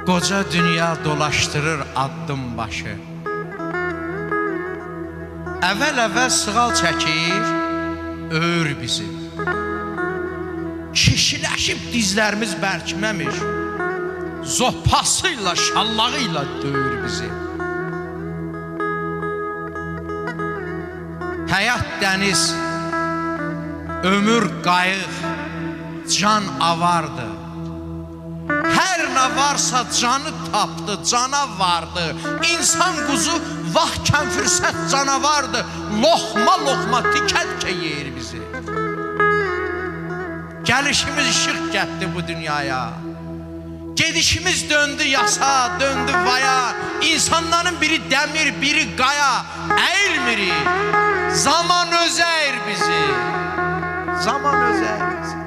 Qoca dünya dolaşdırır addım başı. Əvvəl-əvvəl sığal çəkir, öğür bizi. Kişiləşib dizlərimiz bərkiməmiş, zoppasıyla, şallağıyla döyür bizi. Həyat dəniz, ömür qayıq, can avardı. Hər nə varsa canı tapdı, cana vardı. İnsan quzu vaxtkən fürsət canavardı. Loxma tikə-tikə yeyir bizi. Gəlişimiz işıq gətdi bu dünyaya. Gedişimiz döndü yasa, döndü vaya. İnsanların biri dəmir, biri qaya. Əyilmiri. Zaman özəyir bizi. Zaman özəyir bizi.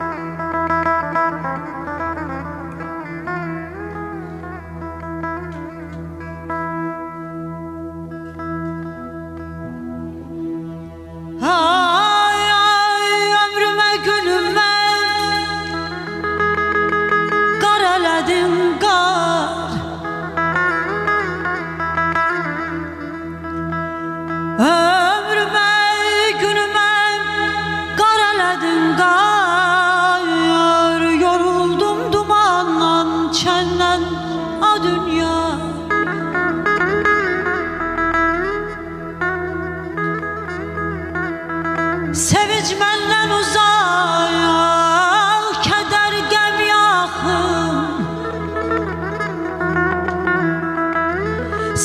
Sevinç məndən uzaq, kədər qəm yaxın.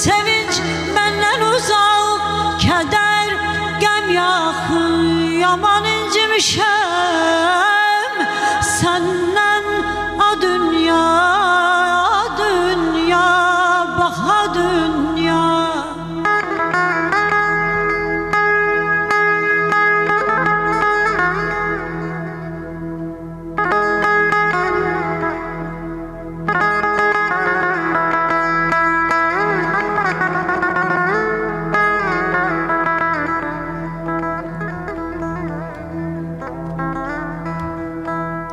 Sevinç məndən uzaq, kədər qəm yaxın. Yaman incimişəm səndən a dünya, bax a dünya.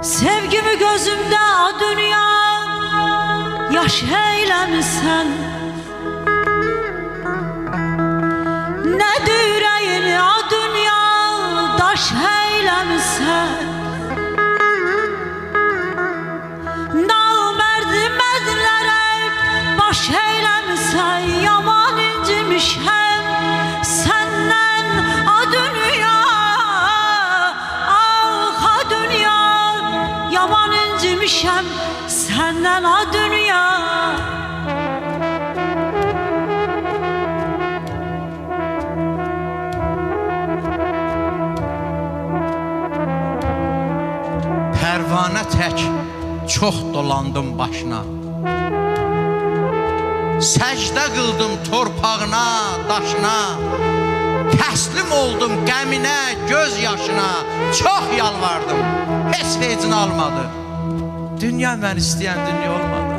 Sevgimi gözümdə a dünya yaş eyləmisən. Nədir ürəyini a dünya daş eyləmisən. Namərdi mərdlərə baş eyləmisən. Yaman incimişəm səndən a dünya, ah a dünya. Yaman incimişəm səndən a dünya. Pərvanə tək çox dolandım başına. Səcdə qıldım torpağına, daşına. Təslim oldum qəminə, göz yaşına. Çox yalvardım, heç vecini almadı. Dünya mən istəyən dünya olmadı.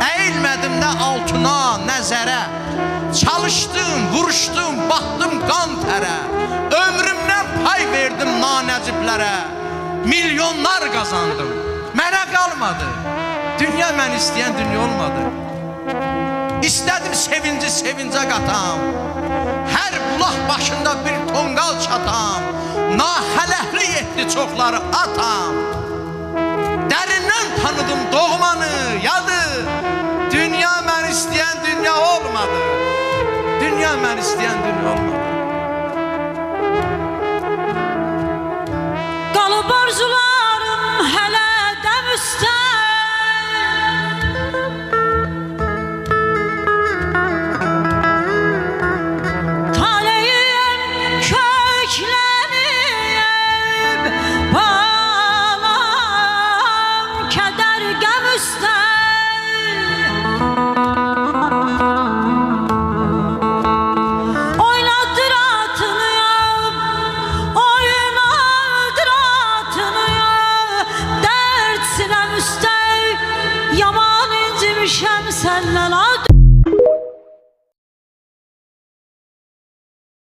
Əyilmədim nə altına, nə zərə. Çalışdım, vuruşdum, batdım qan tərə. Ömrümdən pay verdim nanəciblərə. Milyonlar qazandım, mənə qalmadı. Dünya mən istəyən dünya olmadı. İstədim sevinci sevincə qatam. Hər bulaq başında bir tonqal çatam. Nahələhli etdi çoxları atam. Dərindən tanıdım doğmanı, yadı. Dünya mən istəyən dünya olmadı. Dünya mən istəyən dünya olmadı.